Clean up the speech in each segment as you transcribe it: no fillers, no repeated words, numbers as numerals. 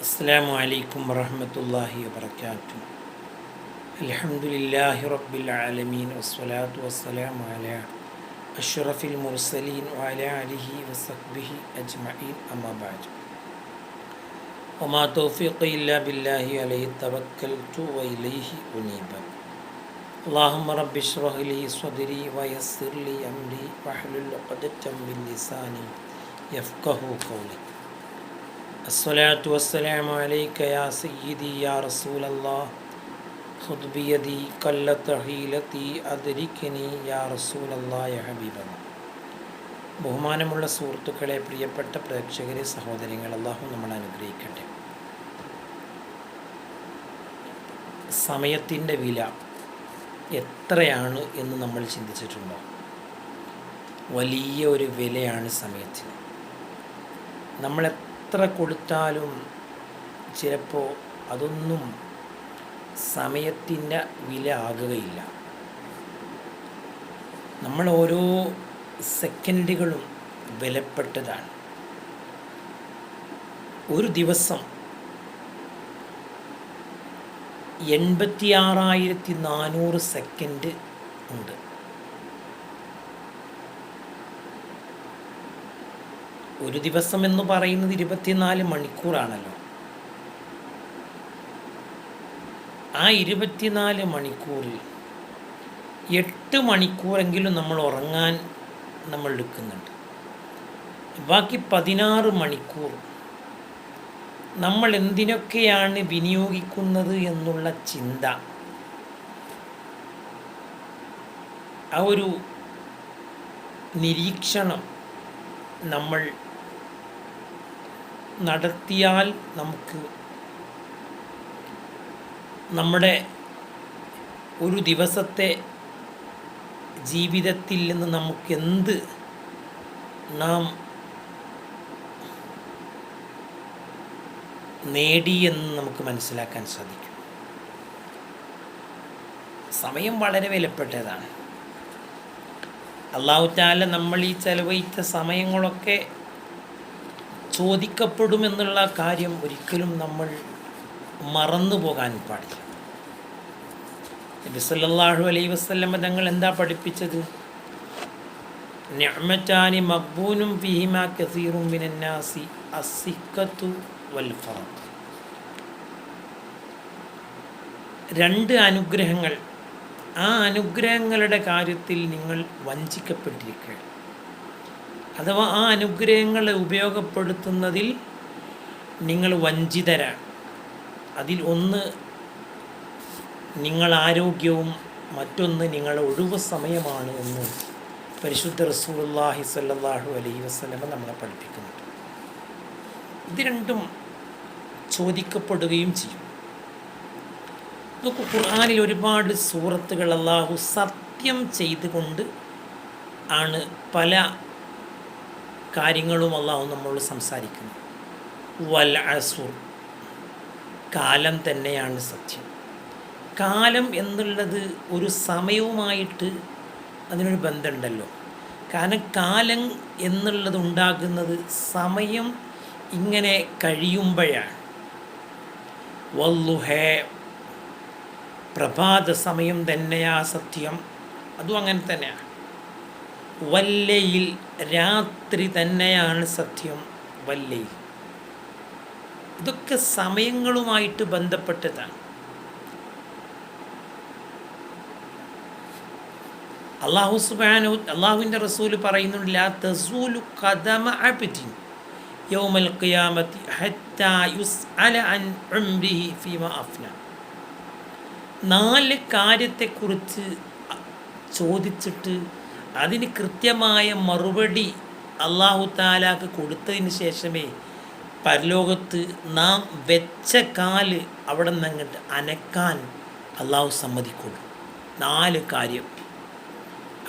السلام عليكم ورحمة الله وبركاته. الحمد لله رب العالمين والصلاة والسلام على أشرف المرسلين وعلى آله وصحبه أجمعين أما بعد. وما توفيقي إلا بالله عليه توكلت وإليه أنيب. اللهم رب اشرح لي صدري ويسر لي أمري واحلل عقدة من لساني يفقه قولي. الصلاة والسلام عليك يا سيدي يا رسول الله خذ بيدي قلت حيلتي أدركني يا رسول الله يا حبيب الله. ബഹുമാനമുള്ള സുഹൃത്തുക്കളെ, പ്രിയപ്പെട്ട പ്രേക്ഷകരെ, സഹോദരങ്ങൾ, അല്ലാഹു നമ്മളെ അനുഗ്രഹിക്കട്ടെ. സമയത്തിൻ്റെ വില എത്രയാണ് എന്ന് നമ്മൾ ചിന്തിച്ചിട്ടുണ്ടോ? വലിയ ഒരു വിലയാണ് സമയത്തിന്. നമ്മൾ എത്ര കൊടുത്താലും ചിലപ്പോൾ അതൊന്നും സമയത്തിൻ്റെ വില ആകുകയില്ല. നമ്മൾ ഓരോ സെക്കൻഡുകളും വിലപ്പെട്ടതാണ്. ഒരു ദിവസം 86,400 സെക്കൻഡ് ഉണ്ട്. ഒരു ദിവസം എന്ന് പറയുന്നത് 24 മണിക്കൂറാണല്ലോ. ആ 24 മണിക്കൂറിൽ 8 മണിക്കൂറെങ്കിലും നമ്മൾ ഉറങ്ങാൻ നമ്മൾ എടുക്കുന്നുണ്ട്. ബാക്കി 16 മണിക്കൂർ നമ്മൾ എന്തിനൊക്കെയാണ് വിനിയോഗിക്കുന്നത് എന്നുള്ള ചിന്ത, ആ ഒരു നിരീക്ഷണം നമ്മൾ നടത്തിയാൽ നമുക്ക് നമ്മുടെ ഒരു ദിവസത്തെ ജീവിതത്തിൽ നിന്ന് നമുക്കെന്ത് നാം നേടിയെന്ന് നമുക്ക് മനസ്സിലാക്കാൻ സാധിക്കും. സമയം വളരെ വിലപ്പെട്ടതാണ്. അല്ലാഹു തആല നമ്മൾ ഈ ചെലവഴിച്ച സമയങ്ങളൊക്കെ ചോദിക്കപ്പെടുമെന്നുള്ള കാര്യം ഒരിക്കലും നമ്മൾ മറന്നു പോകാൻ പാടില്ല. നബി സല്ലല്ലാഹു അലൈഹി വസല്ലം തങ്ങൾ എന്താ പഠിപ്പിച്ചത്? നിഅമതാനി മഖ്ബൂനും ഫീഹിമാ കസീറുൻ മിനന്നാസി അസ്സിഖത്തു വൽ ഫറഖ്. 2 അനുഗ്രഹങ്ങൾ, ആ അനുഗ്രഹങ്ങളുടെ കാര്യത്തിൽ നിങ്ങൾ വഞ്ചിക്കപ്പെട്ടിരിക്കുക, അഥവാ ആ അനുഗ്രഹങ്ങളെ ഉപയോഗപ്പെടുത്തുന്നതിൽ നിങ്ങൾ വഞ്ചിതരാണ്. അതിൽ ഒന്ന് നിങ്ങൾ ആരോഗ്യവും മറ്റൊന്ന് നിങ്ങളുടെ ഒഴിവ് സമയമാണ് എന്ന് പരിശുദ്ധ റസൂലുള്ളാഹി സ്വല്ലല്ലാഹു അലൈഹി വസല്ലം നമ്മളെ പഠിപ്പിക്കുന്നുണ്ട്. ഇത് രണ്ടും ചോദിക്കപ്പെടുകയും ചെയ്യും. നമുക്ക് ഖുർആനിൽ ഒരുപാട് സൂറത്തുകൾ അല്ലാഹു സത്യം ചെയ്തുകൊണ്ട് ആണ് പല കാര്യങ്ങളും അല്ലാഹു നമ്മളോട് സംസാരിക്കുന്നത്. വൽ അസ്ർ, കാലം തന്നെയാണ് സത്യം. കാലം എന്നുള്ളത് ഒരു സമയവുമായിട്ട് അതിനൊരു ബന്ധമുണ്ടല്ലോ. കാരണം കാലം എന്നുള്ളത് ഉണ്ടാകുന്നത് സമയം ഇങ്ങനെ കഴിയുമ്പോഴാണ്. വല്ലുഹേ, പ്രഭാത സമയം തന്നെയാ സത്യം, അതും അങ്ങനെ തന്നെയാണ്. വല്ലയിൽ, രാത്രി തന്നെയാണ് സത്യം. വല്ലയിൽ, ഇതൊക്കെ സമയങ്ങളുമായിട്ട് ബന്ധപ്പെട്ടതാണ്. അല്ലാഹു സുബ്ഹാനഹു, അല്ലാഹുവിൻ്റെ റസൂൽ പറയുന്നുണ്ട്, ലാ തസൂലു ഖദമ അബ്ദിൻ യൗമൽ ഖിയാമത്തി ഹത്താ യുസ്അല അൻ ഉംരിഹി ഫീമാ അഫ്ന. 4 കാര്യത്തെക്കുറിച്ച് ചോദിച്ചിട്ട് അതിന് കൃത്യമായ മറുപടി അല്ലാഹു തആലാക്ക് കൊടുത്തതിന് ശേഷമേ പരലോകത്ത് നാം വെച്ച കാല് അവിടെ നിന്ന് അങ്ങോട്ട് അനക്കാൻ അല്ലാഹു സമ്മതിക്കുള്ളൂ. 4 കാര്യം.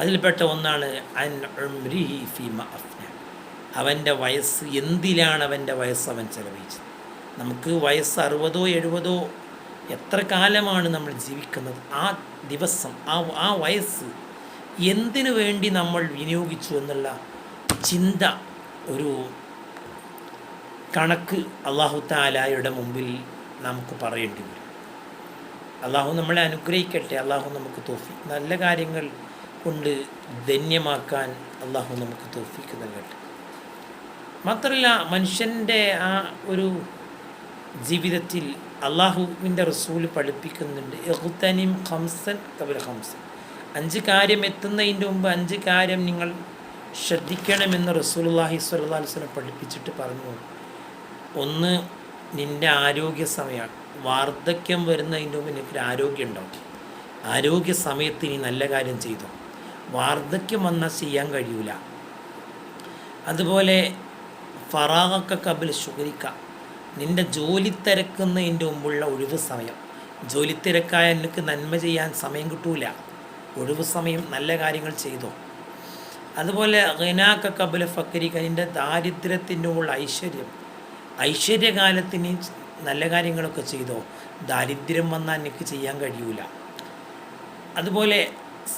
അതിൽപ്പെട്ട ഒന്നാണ് അൻ ഉംരിഹി ഫീമാ അഫ്ന. അവൻ്റെ വയസ്സ്, എന്തിലാണ് അവൻ്റെ വയസ്സ് അവൻ ചെലവഴിച്ചത്. നമുക്ക് വയസ്സ് 60 70 എത്ര കാലമാണ് നമ്മൾ ജീവിക്കുന്നത്, ആ ദിവസം ആ വയസ്സ് എന്തിനു വേണ്ടി നമ്മൾ വിനിയോഗിച്ചു എന്നുള്ള ചിന്ത ഒരു കണക്ക് അള്ളാഹു താലായുടെ മുമ്പിൽ നമുക്ക് പറയേണ്ടി വരും. അള്ളാഹു നമ്മളെ അനുഗ്രഹിക്കട്ടെ. അള്ളാഹു നമുക്ക് തൗഫീഖ്, നല്ല കാര്യങ്ങൾ കൊണ്ട് ധന്യമാക്കാൻ അള്ളാഹു നമുക്ക് തൗഫീഖ് നൽകട്ടെ. മാത്രമല്ല, മനുഷ്യൻ്റെ ആ ഒരു ജീവിതത്തിൽ അള്ളാഹുവിൻ്റെ റസൂൽ പഠിപ്പിക്കുന്നുണ്ട്, ഇഖ്തനിം ഖംസൻ ഖബല ഖംസൻ, 5 കാര്യം എത്തുന്നതിൻ്റെ മുമ്പ് 5 കാര്യം നിങ്ങൾ ശ്രദ്ധിക്കണമെന്ന് റസൂലുള്ളാഹി സ്വല്ലല്ലാഹു അലൈഹി വസല്ലം പഠിപ്പിച്ചിട്ട് പറഞ്ഞു. ഒന്ന്, നിൻ്റെ ആരോഗ്യ സമയമാണ്. വാർദ്ധക്യം വരുന്നതിൻ്റെ മുമ്പ് നിനക്കൊരു ആരോഗ്യം ഉണ്ടാവും. ആരോഗ്യ സമയത്ത് നീ നല്ല കാര്യം ചെയ്തു. വാർദ്ധക്യം വന്നാൽ ചെയ്യാൻ കഴിയൂല. അതുപോലെ ഫറാഗക്ക ഖബല ശുഗ്രിക, നിൻ്റെ ജോലി തിരക്കുന്നതിൻ്റെ മുമ്പുള്ള ഒഴിവ് സമയം. ജോലി തിരക്കായ നിനക്ക് നന്മ ചെയ്യാൻ സമയം കിട്ടൂല. ഒഴിവ് സമയം നല്ല കാര്യങ്ങൾ ചെയ്തോ. അതുപോലെ ഗിനാക ഖബല ഫക്രിക, നിൻ്റെ ദാരിദ്ര്യത്തിൻ്റെ മുമ്പുള്ള ഐശ്വര്യം. ഐശ്വര്യകാലത്തിന് നല്ല കാര്യങ്ങളൊക്കെ ചെയ്തോ. ദാരിദ്ര്യം വന്നാൽ എനിക്ക് ചെയ്യാൻ കഴിയൂല. അതുപോലെ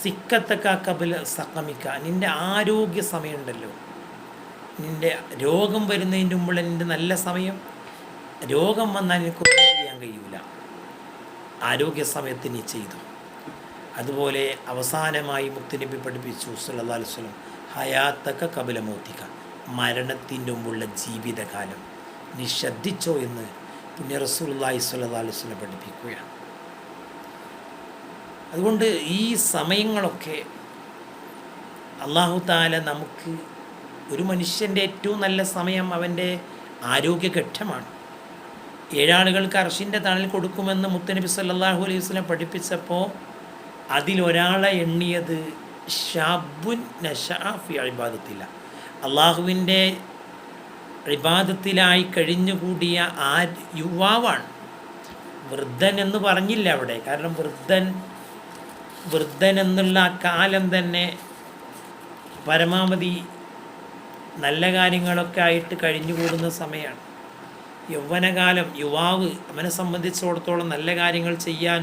സിക്കത്തക്ക ഖബല സഖമിക്ക, നിൻ്റെ ആരോഗ്യ സമയമുണ്ടല്ലോ, നിൻ്റെ രോഗം വരുന്നതിൻ്റെ മുമ്പുള്ള നിൻ്റെ നല്ല സമയം. രോഗം വന്നാൽ എനിക്കൊന്നും ചെയ്യാൻ കഴിയൂല. ആരോഗ്യ സമയത്ത് നീ ചെയ്തു. അതുപോലെ അവസാനമായി മുത്തുനബി പഠിപ്പിച്ചു സല്ലല്ലാഹു അലൈഹി വസല്ലം, ഹയാത്തക്ക ഖബല മൗതിക, മരണത്തിൻ്റെ മുമ്പുള്ള ജീവിതകാലം നീ ശ്രദ്ധിച്ചോ എന്ന് പുണ്യ റസൂലുള്ളാഹി സ്വല്ലല്ലാഹു അലൈഹി വസല്ലം പഠിപ്പിക്കുകയാണ്. അതുകൊണ്ട് ഈ സമയങ്ങളൊക്കെ അല്ലാഹു തആല നമുക്ക്, ഒരു മനുഷ്യൻ്റെ ഏറ്റവും നല്ല സമയം അവൻ്റെ ആരോഗ്യഘട്ടമാണ്. 7 ആളുകൾക്ക് അർശിൻ്റെ തണൽ കൊടുക്കുമെന്ന് മുത്തുനബി സല്ലല്ലാഹു അലൈഹി വസല്ലം പഠിപ്പിച്ചപ്പോൾ അതിലൊരാളെ എണ്ണിയത് ഷാബുൻ നശഅ ഫി ഇബാദത്തില്ല, അള്ളാഹുവിൻ്റെ ഇബാദത്തിലായി കഴിഞ്ഞുകൂടിയ ആ യുവാവാണ്. വൃദ്ധൻ എന്ന് പറഞ്ഞില്ല അവിടെ, കാരണം വൃദ്ധൻ എന്നുള്ള ആ കാലം തന്നെ പരമാവധി നല്ല കാര്യങ്ങളൊക്കെ ആയിട്ട് കഴിഞ്ഞുകൂടുന്ന സമയമാണ്. യൗവനകാലം, യുവാവ്, അവനെ സംബന്ധിച്ചിടത്തോളം നല്ല കാര്യങ്ങൾ ചെയ്യാൻ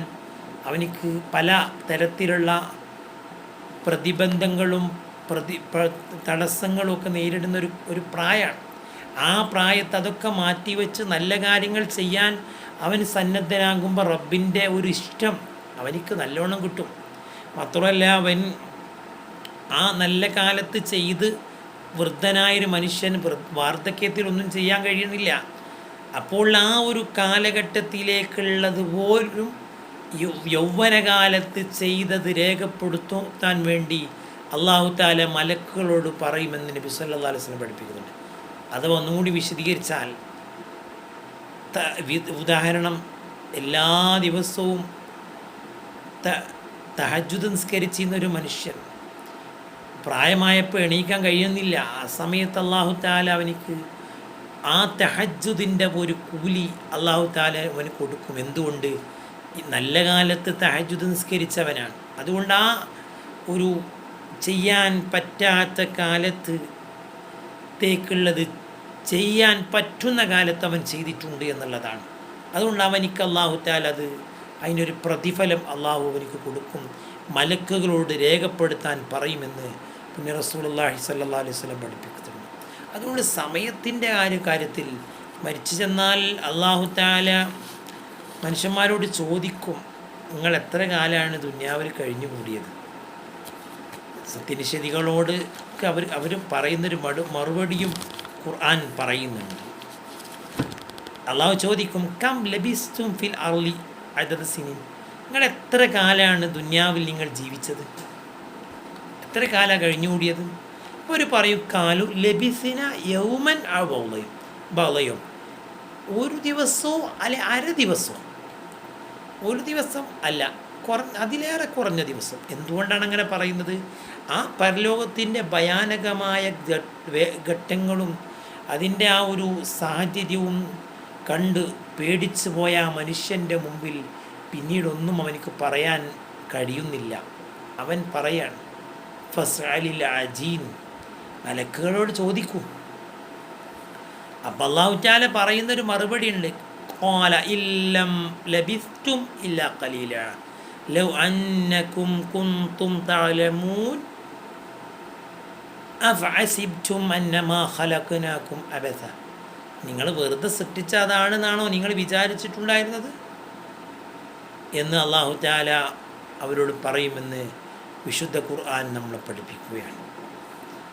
അവനിക്ക് പല തരത്തിലുള്ള പ്രതിബന്ധങ്ങളും തടസ്സങ്ങളും ഒക്കെ നേരിടുന്ന ഒരു പ്രായമാണ്. ആ പ്രായത്ത് അതൊക്കെ മാറ്റിവെച്ച് നല്ല കാര്യങ്ങൾ ചെയ്യാൻ അവൻ സന്നദ്ധനാകുമ്പോൾ റബ്ബിൻ്റെ ഒരു ഇഷ്ടം അവനിക്ക് നല്ലോണം കിട്ടും. മാത്രമല്ല, അവൻ ആ നല്ല കാലത്ത് ചെയ്ത് വൃദ്ധനായൊരു മനുഷ്യൻ വാർദ്ധക്യത്തിൽ ഒന്നും ചെയ്യാൻ കഴിയുന്നില്ല. അപ്പോൾ ആ ഒരു കാലഘട്ടത്തിലേക്കുള്ളത് പോലും യൗവനകാലത്ത് ചെയ്തത് രേഖപ്പെടുത്താൻ വേണ്ടി അല്ലാഹു തആല മലക്കുകളോട് പറയുമെന്ന് നബി സല്ലല്ലാഹു അലൈഹി വസല്ലം പഠിപ്പിക്കുന്നുണ്ട്. അത് ഒന്നുകൂടി വിശദീകരിച്ചാൽ, ഉദാഹരണം, എല്ലാ ദിവസവും തഹജ്ജുദ് നിസ്കരിച്ചിരുന്നൊരു മനുഷ്യൻ പ്രായമായപ്പോൾ എണീക്കാൻ കഴിയുന്നില്ല. ആ സമയത്ത് അല്ലാഹു തആല അവനിക്ക് ആ തഹജ്ജുദിൻ്റെ ഒരു കൂലി അല്ലാഹു തആല അവന് കൊടുക്കും. എന്തുകൊണ്ട്? നല്ല കാലത്ത് തഹജ്ജുദ് നിസ്കരിച്ചവനാണ്. അതുകൊണ്ട് ആ ഒരു ചെയ്യാൻ പറ്റാത്ത കാലത്തേക്കുള്ളത് ചെയ്യാൻ പറ്റുന്ന കാലത്ത് അവൻ ചെയ്തിട്ടുണ്ട് എന്നുള്ളതാണ്. അതുകൊണ്ട് അവനിക്ക് അല്ലാഹു തആല അതിനൊരു പ്രതിഫലം അല്ലാഹു അവനിക്ക് കൊടുക്കും. മലക്കുകളോട് രേഖപ്പെടുത്താൻ പറയുമെന്ന് പുണ്യ റസൂലുള്ളാഹി സ്വല്ലല്ലാഹു അലൈഹി വസല്ലം പഠിപ്പിക്കുന്നുണ്ട്. അതുകൊണ്ട് സമയത്തിൻ്റെ കാര്യത്തിൽ മരിച്ചു ചെന്നാൽ അല്ലാഹു തആല മനുഷ്യന്മാരോട് ചോദിക്കും, നിങ്ങൾ എത്ര കാലമാണ് ദുനിയാവിൽ കഴിഞ്ഞു കൂടിയത്? സത്യനിഷേധികളോട് അവർ പറയുന്നൊരു മറുപടിയും ഖുർആൻ പറയുന്നുണ്ട്. അള്ളാഹു ചോദിക്കും, കം ലബിസ്തും ഫിൽ അർളി അദദ സിനീൻ, നിങ്ങൾ എത്ര കാലമാണ് ദുനിയാവിൽ നിങ്ങൾ ജീവിച്ചത്? എത്ര കാലമാണ് കഴിഞ്ഞുകൂടിയത്? അവർ പറയും, കാലു ലബിസിന യൗമൻ ബളയും, ഒരു ദിവസവും അല്ലെ അര ദിവസവും, ഒരു ദിവസം അല്ല, അതിലേറെ കുറഞ്ഞ ദിവസം. എന്തുകൊണ്ടാണ് അങ്ങനെ പറയുന്നത്? ആ പരലോകത്തിൻ്റെ ഭയാനകമായ ഘട്ടങ്ങളും അതിൻ്റെ ആ ഒരു സാഹചര്യവും കണ്ട് പേടിച്ചു പോയ ആ മനുഷ്യൻ്റെ മുമ്പിൽ പിന്നീടൊന്നും അവനിക്ക് പറയാൻ കഴിയുന്നില്ല. അവൻ പറയാണ്, ഫസ്അലിൽ അജീൻ, മലക്കുകളോട് ചോദിക്കൂ. അപ്പം അല്ലാഹു തആല പറയുന്നൊരു മറുപടി ഉണ്ട്, ഖാല ഇല്ലം ലബിസ്തും ഇല്ലാ ഖലീല ലൗ അന്നകും കുൻതും തഅലമൂൻ അഫഅസിബ്തും അന്നമാ ഖലഖനാകും അബസ, നിങ്ങൾ വെറുതെ സൃഷ്ടിച്ചതാണെന്നാണോ നിങ്ങൾ വിചാരിച്ചിട്ടുണ്ടായിരുന്നത് എന്ന് അല്ലാഹു തആല അവരോട് പറയുമെന്ന് വിശുദ്ധ ഖുർആൻ നമ്മളെ പഠിപ്പിക്കുകയാണ്.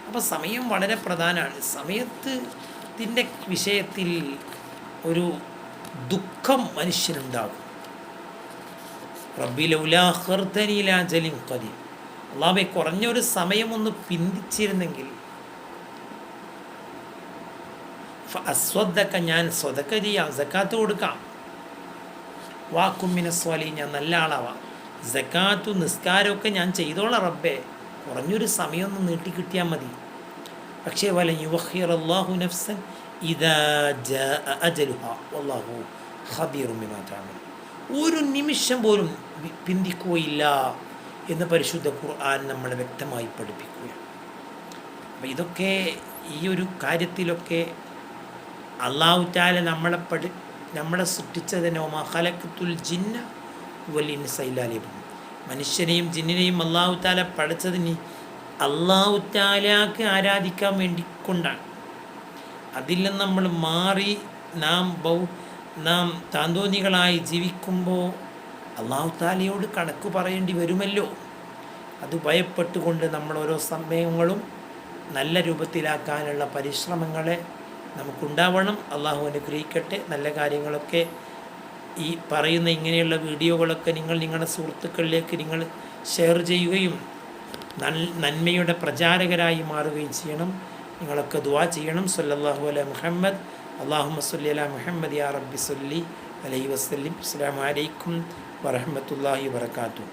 അപ്പോൾ സമയം വളരെ പ്രധാനമാണ്. സമയത്തിൻ്റെ വിഷയത്തിൽ ഒരു ദുഃഖം മനുഷ്യനുണ്ടാകും. റബ്ബി ലൗലാ അഖർതനി ഇലാ അജലിൻ ഖരീബ്, അല്ലാഹുവേ കുറഞ്ഞൊരു സമയമൊന്ന് പിന്തിച്ചിരുന്നെങ്കിൽ ഫഅസ്വദ്ദക, ഞാൻ സ്വതക്ക ചെയ്യാം, സക്കാത്ത് കൊടുക്കാം, വാക്കും മിനസ്വാലിഹീൻ, ഞാൻ നല്ല ആളാവാം, സക്കാത്തു നിസ്കാരമൊക്കെ ഞാൻ ചെയ്തോളാം റബ്ബേ, കുറഞ്ഞൊരു സമയമൊന്ന് നീട്ടിക്കിട്ടിയാൽ മതി. പക്ഷേ വലൻ യുവഖിറല്ലാഹു നഫ്സൻ ഇദാ ജാഅ അജലുഹാ വല്ലാഹു ഖബീറും ബിമാ തഅമലൂൻ, ഒരു നിമിഷം പോലും പിന്തിക്കുകയില്ല എന്ന് പരിശുദ്ധ ഖുർആൻ നമ്മളെ വ്യക്തമായി പഠിപ്പിക്കുകയാണ്. അപ്പം ഇതൊക്കെ ഈ ഒരു കാര്യത്തിലൊക്കെ അല്ലാഹു തആല നമ്മളെ സൃഷ്ടിച്ചതിനെ വമാ ഖലഖ്തുൽ ജിന്ന വൽ ഇൻസ ഇല്ലാ ലിയഅ്ബുദൂൻ, മനുഷ്യനെയും ജിന്നിനെയും അല്ലാഹു തആല പഠിച്ചതിന് അല്ലാഹു തആലക്ക് ആരാധിക്കാൻ വേണ്ടി കൊണ്ടാണ്. അതിൽ നിന്ന് നമ്മൾ മാറി നാം താന്തോന്നികളായി ജീവിക്കുമ്പോൾ അല്ലാഹു തആലയോട് കണക്ക് പറയേണ്ടി വരുമല്ലോ. അത് ഭയപ്പെട്ടുകൊണ്ട് നമ്മൾ ഓരോ സമയങ്ങളും നല്ല രൂപത്തിലാക്കാനുള്ള പരിശ്രമങ്ങളെ നമുക്കുണ്ടാവണം. അല്ലാഹു അനുഗ്രഹിക്കട്ടെ. നല്ല കാര്യങ്ങളൊക്കെ ഈ പറയുന്ന ഇങ്ങനെയുള്ള വീഡിയോകളൊക്കെ നിങ്ങളുടെ സുഹൃത്തുക്കളിലേക്ക് നിങ്ങൾ ഷെയർ ചെയ്യുകയും നന്മയുടെ പ്രചാരകരായി മാറുകയും ചെയ്യണം. നിങ്ങളൊക്കെ ദുആ ചെയ്യണം. സല്ലല്ലാഹു അലാ മുഹമ്മദ്, അല്ലാഹുമ്മ സ്വല്ലി അലാ മുഹമ്മദ് യാ റബ്ബി സ്വല്ലി അലൈഹി വസല്ലം. അസ്സലാമു അലൈക്കും വറഹ്മത്തുള്ളാഹി വബറകാതുഹു.